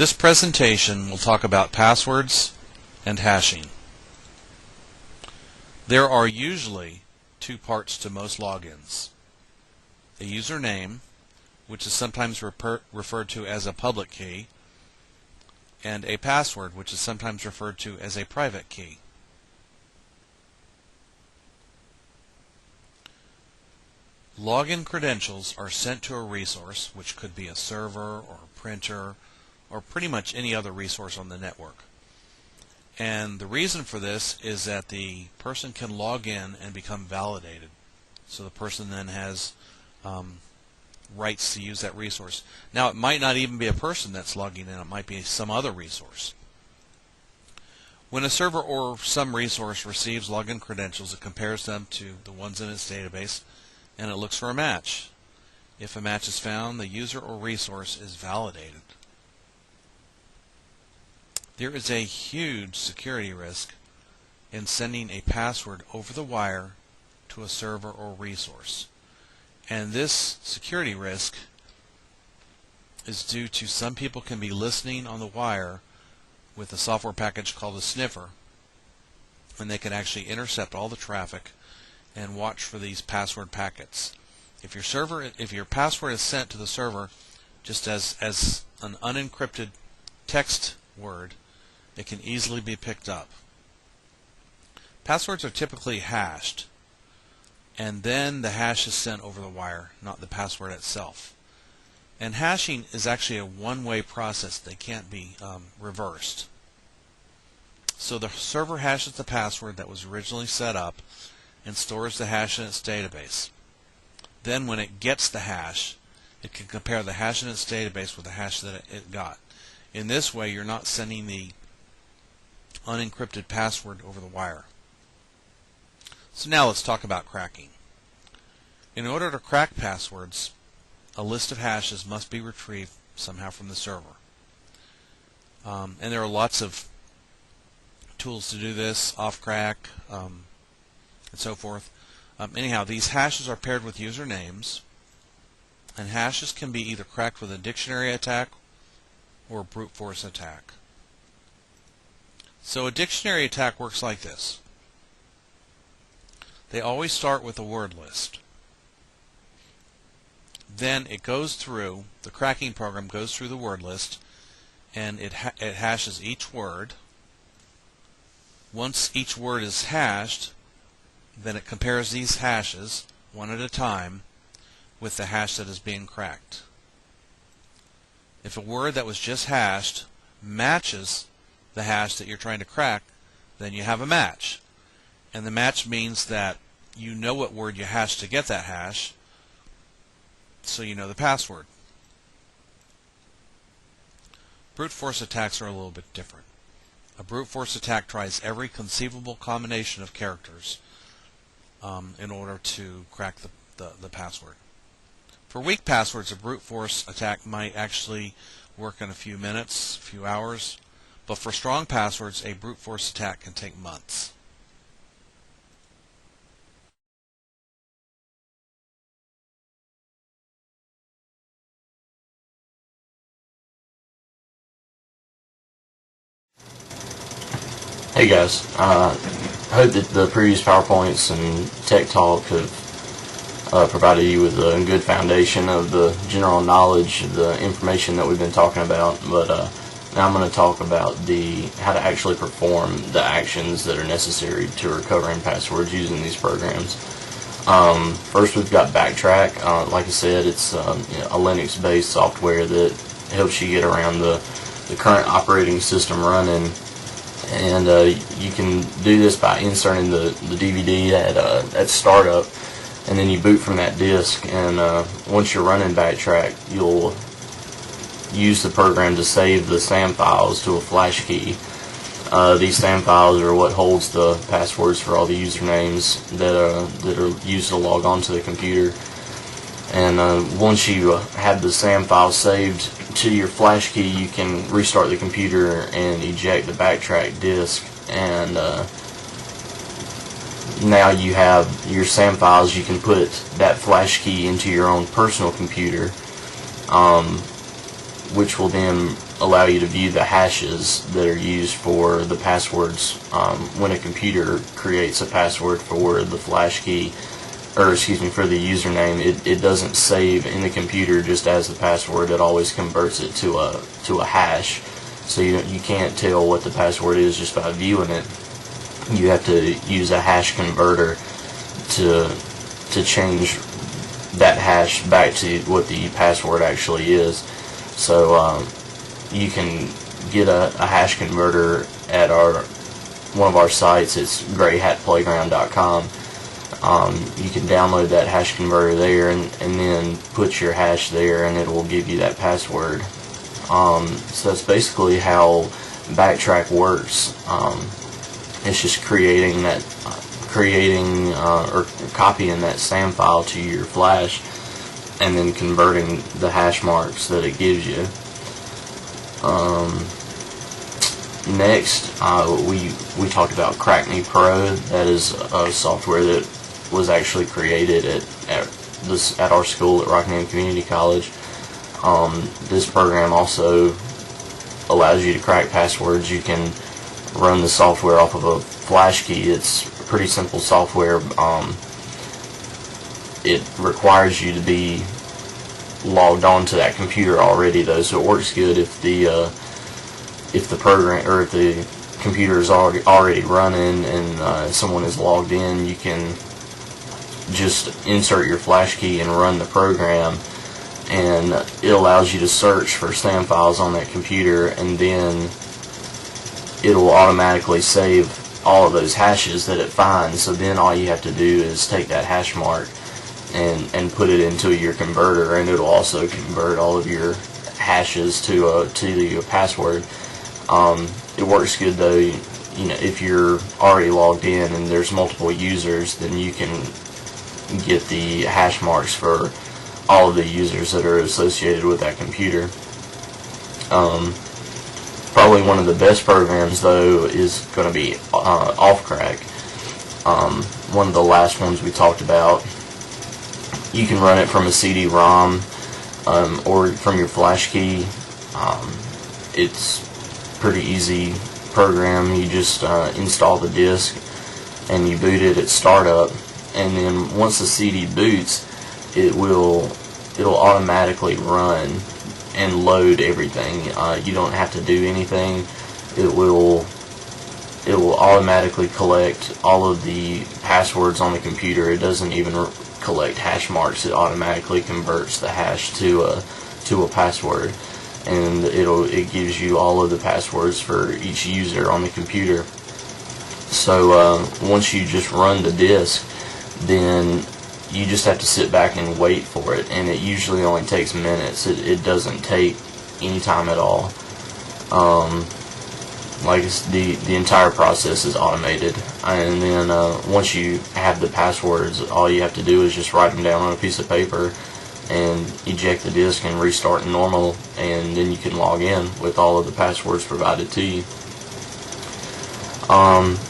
This presentation will talk about passwords and hashing. There are usually two parts to most logins: a username, which is sometimes referred to as a public key, and a password, which is sometimes referred to as a private key. Login credentials are sent to a resource, which could be a server or a printer or pretty much any other resource on the network. And the reason for this is that the person can log in and become validated. So the person then has rights to use that resource. Now, it might not even be a person that's logging in. It might be some other resource. When a server or some resource receives login credentials, it compares them to the ones in its database, and it looks for a match. If a match is found, the user or resource is validated. There is a huge security risk in sending a password over the wire to a server or resource. And this security risk is due to some people can be listening on the wire with a software package called a sniffer, and they can actually intercept all the traffic and watch for these password packets. If your password is sent to the server just as an unencrypted text word, it can easily be picked up. Passwords are typically hashed, and then the hash is sent over the wire, not the password itself. And hashing is actually a one-way process. They can't be reversed. So the server hashes the password that was originally set up and stores the hash in its database. Then when it gets the hash, it can compare the hash in its database with the hash that it got. In this way, you're not sending the unencrypted password over the wire. So now let's talk about cracking. In order to crack passwords, a list of hashes must be retrieved somehow from the server. And there are lots of tools to do this, Ophcrack, and so forth. Anyhow, these hashes are paired with usernames, and hashes can be either cracked with a dictionary attack or a brute force attack. So a dictionary attack works like this. They always start with a word list. Then it goes through, the cracking program goes through the word list, and it hashes each word. Once each word is hashed, then it compares these hashes, one at a time, with the hash that is being cracked. If a word that was just hashed matches the hash that you're trying to crack, then you have a match. And the match means that you know what word you hashed to get that hash, so you know the password. Brute force attacks are a little bit different. A brute force attack tries every conceivable combination of characters in order to crack the password. For weak passwords, a brute force attack might actually work in a few minutes, a few hours, but for strong passwords, a brute force attack can take months. Hey guys, I hope that the previous PowerPoints and Tech Talk have provided you with a good foundation of the general knowledge, the information that we've been talking about. But now I'm going to talk about how to actually perform the actions that are necessary to recovering passwords using these programs. First, we've got Backtrack. Like I said, it's a Linux-based software that helps you get around the current operating system running. And you can do this by inserting the DVD at startup, and then you boot from that disk. And once you're running Backtrack, you'll use the program to save the SAM files to a flash key. These SAM files are what holds the passwords for all the usernames that are used to log on to the computer. And once you have the SAM file saved to your flash key, you can restart the computer and eject the Backtrack disk, and now you have your SAM files. You can put that flash key into your own personal computer. which will then allow you to view the hashes that are used for the passwords. When a computer creates a password for the flash key, or excuse me, for the username, it doesn't save in the computer just as the password. It always converts it to a hash. So you can't tell what the password is just by viewing it. You have to use a hash converter to change that hash back to what the password actually is. So you can get a hash converter at one of our sites. It's grayhatplayground.com. You can download that hash converter there and then put your hash there, and it will give you that password. So that's basically how Backtrack works. It's just creating or copying that SAM file to your flash, and then converting the hash marks that it gives you. Next, we talked about Crack Me Pro. That is a software that was actually created at our school at Rockingham Community College. This program also allows you to crack passwords. You can run the software off of a flash key. It's pretty simple software. It requires you to be logged on to that computer already, though, so it works good if the program, or if the computer is already running and someone is logged in. You can just insert your flash key and run the program, and it allows you to search for SAM files on that computer, and then it will automatically save all of those hashes that it finds. So then all you have to do is take that hash mark and put it into your converter, and it'll also convert all of your hashes to your password. It works good though. If you're already logged in and there's multiple users, then you can get the hash marks for all of the users that are associated with that computer. Probably one of the best programs though is going to be Ophcrack. One of the last ones we talked about. You can run it from a CD-ROM or from your flash key. It's pretty easy program. You just install the disk and you boot it at startup, and then once the CD boots, it'll automatically run and load everything. You don't have to do anything. It will automatically collect all of the passwords on the computer. It doesn't even collect hash marks. It automatically converts the hash to a password, and it gives you all of the passwords for each user on the computer. So once you just run the disk, then you just have to sit back and wait for it, and it usually only takes minutes. It doesn't take any time at all. The entire process is automated, and then once you have the passwords, all you have to do is just write them down on a piece of paper and eject the disk and restart normal, and then you can log in with all of the passwords provided to you.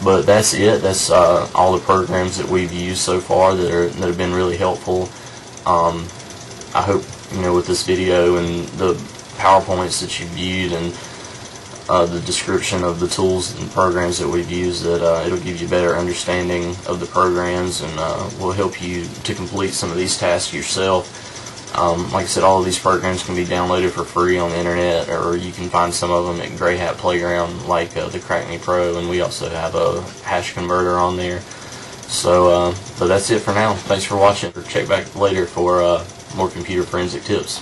But that's it. That's all the programs that we've used so far that have been really helpful. I hope with this video and the PowerPoints that you've viewed and the description of the tools and programs that we've used, that it'll give you a better understanding of the programs, and will help you to complete some of these tasks yourself. Like I said, all of these programs can be downloaded for free on the internet, or you can find some of them at Gray Hat Playground, like the Crack Me Pro, and we also have a hash converter on there. So, but that's it for now. Thanks for watching. Check back later for more computer forensic tips.